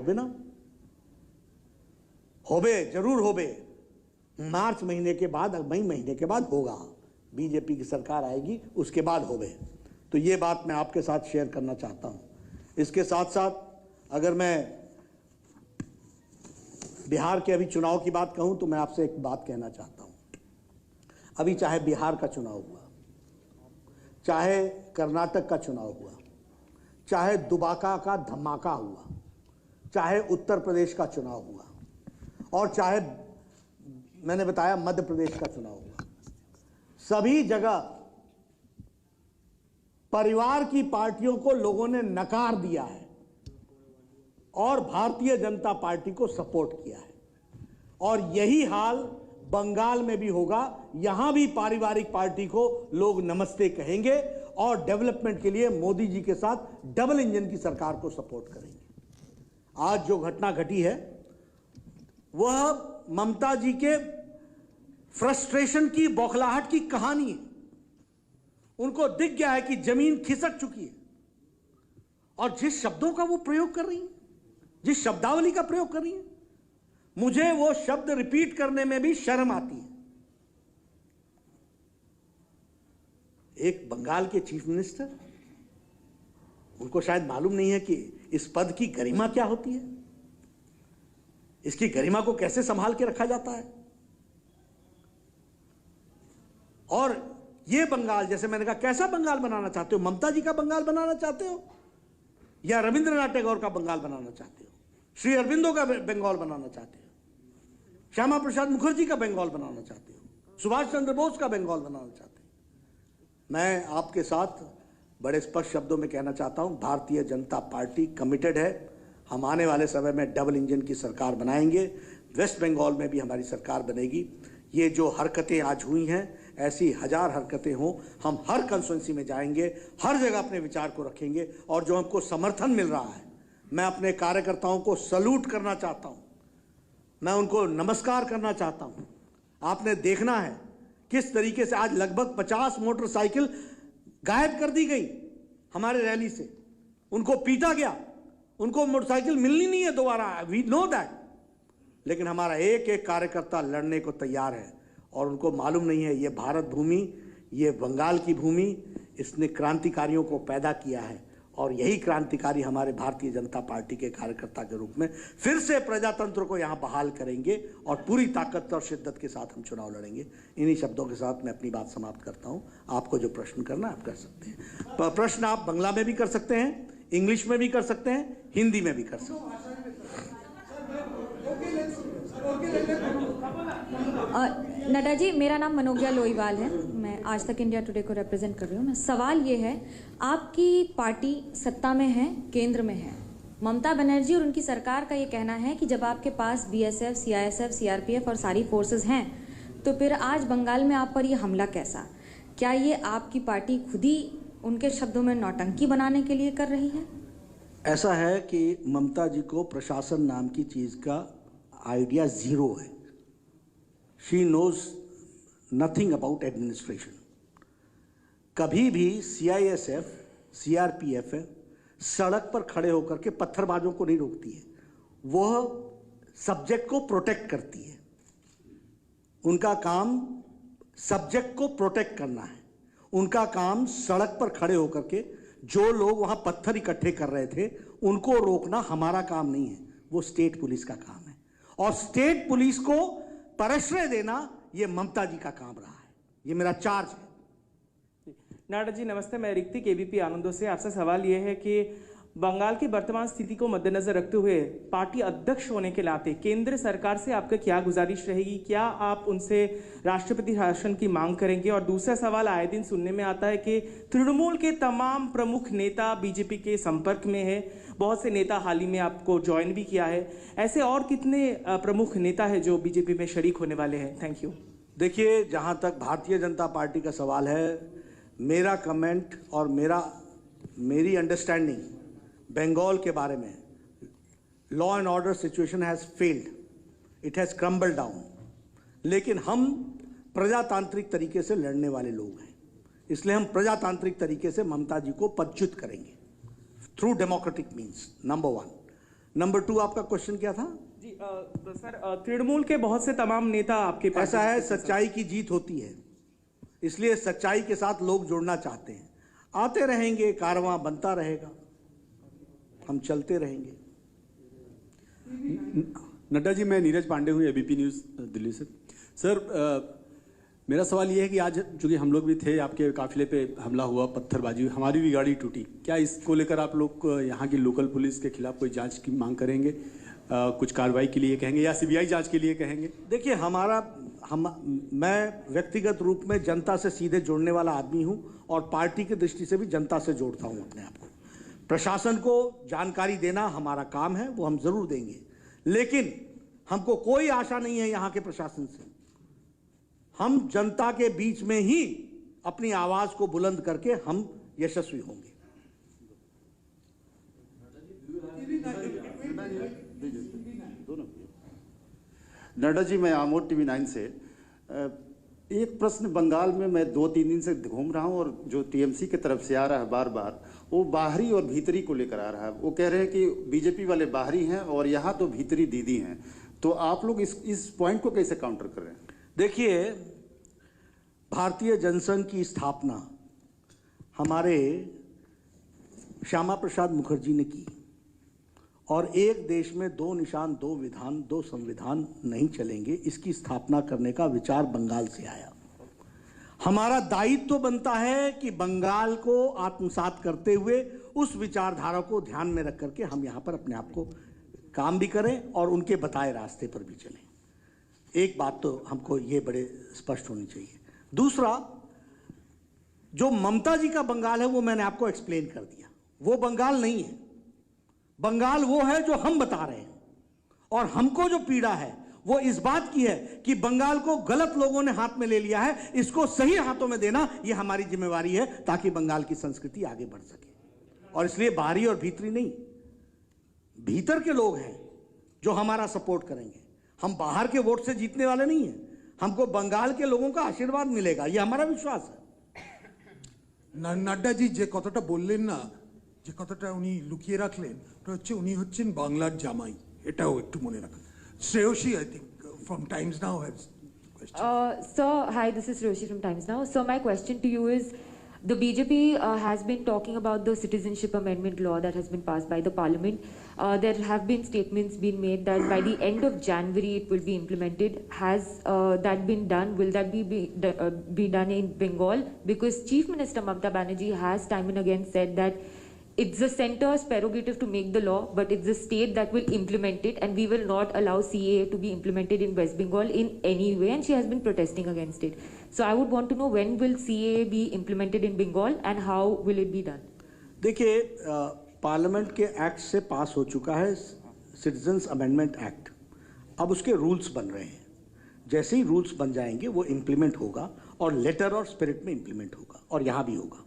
होबे ना, होबे जरूर होबे। मार्च महीने के बाद, मई महीने के बाद होगा, बीजेपी की सरकार आएगी उसके बाद होबे। तो ये बात मैं आपके साथ शेयर करना चाहता हूं। इसके साथ साथ अगर मैं बिहार के अभी चुनाव की बात कहूं तो मैं आपसे एक बात कहना चाहता हूं। अभी चाहे बिहार का चुनाव हुआ, चाहे कर्नाटक का चुनाव हुआ, चाहे दुबाका का धमाका हुआ, चाहे उत्तर प्रदेश का चुनाव हुआ, और चाहे मैंने बताया मध्य प्रदेश का चुनाव हुआ, सभी जगह परिवार की पार्टियों को लोगों ने नकार दिया है और भारतीय जनता पार्टी को सपोर्ट किया है। और यही हाल बंगाल में भी होगा। यहां भी पारिवारिक पार्टी को लोग नमस्ते कहेंगे और डेवलपमेंट के लिए मोदी जी के साथ डबल इंजन की सरकार को सपोर्ट करेंगे। आज जो घटना घटी है वह ममता जी के फ्रस्ट्रेशन की, बौखलाहट की कहानी है। उनको दिख गया है कि जमीन खिसक चुकी है और जिस शब्दों का वो प्रयोग कर रही है, जिस शब्दावली का प्रयोग कर रही है, मुझे वो शब्द रिपीट करने में भी शर्म आती है। एक बंगाल के चीफ मिनिस्टर, उनको शायद मालूम नहीं है कि इस पद की गरिमा क्या होती है, इसकी गरिमा को कैसे संभाल के रखा जाता है। और ये बंगाल, जैसे मैंने कहा, कैसा बंगाल बनाना चाहते हो? ममता जी का बंगाल बनाना चाहते हो या रविंद्रनाथ टैगोर का बंगाल बनाना चाहते हो? श्री अरविंदो का बंगाल बनाना चाहते हो? श्यामा प्रसाद मुखर्जी का बंगाल बनाना चाहते हो? सुभाष चंद्र बोस का बंगाल बनाना चाहते हो? मैं आपके साथ बड़े स्पष्ट शब्दों में कहना चाहता हूं, भारतीय जनता पार्टी कमिटेड है। हम आने वाले समय में डबल इंजन की सरकार बनाएंगे। वेस्ट बंगाल में भी हमारी सरकार बनेगी। ये जो हरकतें आज हुई हैं, ऐसी हजार हरकतें हों। हम हर कंस्टिट्यूंसी में जाएंगे, हर जगह अपने विचार को रखेंगे। और जो हमको समर्थन मिल रहा है, मैं अपने कार्यकर्ताओं को सल्यूट करना चाहता हूं, मैं उनको नमस्कार करना चाहता हूं। आपने देखना है किस तरीके से आज लगभग 50 मोटरसाइकिल गायब कर दी गई हमारे रैली से। उनको पीटा गया, उनको मोटरसाइकिल मिलनी नहीं है दोबारा, वी नो दैट। लेकिन हमारा एक एक कार्यकर्ता लड़ने को तैयार है और उनको मालूम नहीं है ये भारत भूमि, ये बंगाल की भूमि, इसने क्रांतिकारियों को पैदा किया है। और यही क्रांतिकारी हमारे भारतीय जनता पार्टी के कार्यकर्ता के रूप में फिर से प्रजातंत्र को यहाँ बहाल करेंगे और पूरी ताकत और शिद्दत के साथ हम चुनाव लड़ेंगे। इन्हीं शब्दों के साथ मैं अपनी बात समाप्त करता हूँ। आपको जो प्रश्न करना आप कर सकते हैं। प्रश्न आप बांग्ला में भी कर सकते हैं, इंग्लिश में भी कर सकते हैं, हिंदी में भी कर सकते हैं। नड्डा जी, मेरा नाम मनोज्ञा लोईवाल है, मैं आज तक इंडिया टुडे को रिप्रेजेंट कर रही हूँ। मैं सवाल ये है, आपकी पार्टी सत्ता में है, केंद्र में है। ममता बनर्जी और उनकी सरकार का ये कहना है कि जब आपके पास बीएसएफ, सीआईएसएफ, सीआरपीएफ और सारी फोर्सेस हैं, तो फिर आज बंगाल में आप पर ये हमला कैसा? क्या ये आपकी पार्टी खुद ही उनके शब्दों में नौटंकी बनाने के लिए कर रही है? ऐसा है कि ममता जी को प्रशासन नाम की चीज का आइडिया जीरो है। She knows nothing about administration. कभी भी सीआईएसएफ, सीआरपीएफ सड़क पर खड़े होकर के पत्थरबाजों को नहीं रोकती है, वह सब्जेक्ट को प्रोटेक्ट करती है। उनका काम सब्जेक्ट को प्रोटेक्ट करना है। उनका काम सड़क पर खड़े होकर के जो लोग वहां पत्थर इकट्ठे कर रहे थे उनको रोकना हमारा काम नहीं है, वो स्टेट पुलिस का काम है। और स्टेट पुलिस को प्रश्रय देना ये ममता जी का काम रहा है, ये मेरा चार्ज है। नाडा जी नमस्ते, मैं ऋतिक एबीपी आनंदों से। आपसे सवाल ये है कि बंगाल की वर्तमान स्थिति को मद्देनजर रखते हुए पार्टी अध्यक्ष होने के नाते केंद्र सरकार से आपका क्या गुजारिश रहेगी? क्या आप उनसे राष्ट्रपति शासन की मांग करेंगे? और दूसरा सवाल, आए दिन सुनने में आता है कि तृणमूल के तमाम प्रमुख नेता बीजेपी के संपर्क में है, बहुत से नेता हाल ही में आपको ज्वाइन भी किया है। ऐसे और कितने प्रमुख नेता है जो बीजेपी में शरीक होने वाले हैं? Thank you. देखिए, जहां तक भारतीय जनता पार्टी का सवाल है, मेरा कमेंट और मेरी अंडरस्टैंडिंग बंगाल के बारे में, law and order situation has failed, it has crumble down. लेकिन हम प्रजातांत्रिक तरीके से लड़ने वाले लोग हैं, इसलिए हम प्रजातांत्रिक तरीके से ममता जी को पदच्युत करेंगे through democratic means, number 1। Number 2 आपका क्वेश्चन क्या था? जी सर, तृणमूल के बहुत से तमाम नेता आपके पास ऐसा है, सच्चाई की जीत होती है, इसलिए सच्चाई के साथ लोग जुड़ना चाहते हैं। आते रहेंगे, कारवां बनता रहेगा, हम चलते रहेंगे। नड्डा जी, मैं नीरज पांडे हूँ, एबीपी न्यूज़ दिल्ली से। सर, मेरा सवाल ये है कि आज चूंकि हम लोग भी थे, आपके काफिले पे हमला हुआ, पत्थरबाजी हुई, हमारी भी गाड़ी टूटी, क्या इसको लेकर आप लोग यहाँ की लोकल पुलिस के खिलाफ कोई जांच की मांग करेंगे? कुछ कार्रवाई के लिए कहेंगे या सीबीआई जांच के लिए कहेंगे? देखिए, मैं व्यक्तिगत रूप में जनता से सीधे जुड़ने वाला आदमी हूं और पार्टी की दृष्टि से भी जनता से जोड़ता हूं अपने आप को। प्रशासन को जानकारी देना हमारा काम है, वो हम जरूर देंगे, लेकिन हमको कोई आशा नहीं है यहाँ के प्रशासन से। हम जनता के बीच में ही अपनी आवाज को बुलंद करके हम यशस्वी होंगे। नड्डा जी, मैं आमोद टीवी 9 से। एक प्रश्न, बंगाल में मैं 2-3 दिन से घूम रहा हूं और जो टीएमसी की तरफ से आ रहा है बार बार, वो बाहरी और भीतरी को लेकर आ रहा है। वो कह रहे हैं कि बीजेपी वाले बाहरी हैं और यहाँ तो भीतरी दीदी हैं। तो आप लोग इस पॉइंट को कैसे काउंटर कर रहे हैं? देखिए, भारतीय जनसंघ की स्थापना हमारे श्यामा प्रसाद मुखर्जी ने की और एक देश में 2 निशान 2 विधान 2 संविधान नहीं चलेंगे, इसकी स्थापना करने का विचार बंगाल से आया। हमारा दायित्व तो बनता है कि बंगाल को आत्मसात करते हुए उस विचारधारा को ध्यान में रख करके हम यहाँ पर अपने आप को काम भी करें और उनके बताए रास्ते पर भी चलें। एक बात तो हमको ये बड़े स्पष्ट होनी चाहिए। दूसरा, जो ममता जी का बंगाल है वो मैंने आपको एक्सप्लेन कर दिया, वो बंगाल नहीं है। बंगाल वो है जो हम बता रहे हैं और हमको जो पीड़ा है वो इस बात की है कि बंगाल को गलत लोगों ने हाथ में ले लिया है, इसको सही हाथों में देना ये हमारी जिम्मेवारी है ताकि बंगाल की संस्कृति आगे बढ़ सके। और इसलिए बाहरी और भीतरी नहीं, भीतर के लोग हैं जो हमारा सपोर्ट करेंगे। हम बाहर के वोट से जीतने वाले नहीं हैं, हमको बंगाल के लोगों का आशीर्वाद मिलेगा, ये हमारा विश्वास है। नड्डा जी যে কথাটা বললেন না, যে কথাটা উনি লুকিয়ে রাখলেন, ওটা হচ্ছে উনি হচ্ছেন বাংলার জামাই, এটাও একটু মনে রাখুন। Shreyasi, I think from Times Now has question. Sir, hi, this is Roshi from Times Now. So my question to you is, the BJP has been talking about the citizenship amendment law that has been passed by the parliament. There have been statements being made that by the end of January it will be implemented. Has that been done? Will that be done in Bengal? Because Chief Minister Mamata Banerjee has time and again said that it's the centre's prerogative to make the law, but it's the state that will implement it, and we will not allow CAA to be implemented in West Bengal in any way, and she has been protesting against it. So I would want to know, when will CAA be implemented in Bengal and how will it be done? देखिए, parliament के act से पास हो चुका है citizens amendment act, अब उसके rules बन रहे हैं। जैसे ही रूल्स बन जाएंगे वो इम्प्लीमेंट होगा और लेटर और स्पिरिट में इम्प्लीमेंट होगा और यहाँ भी होगा।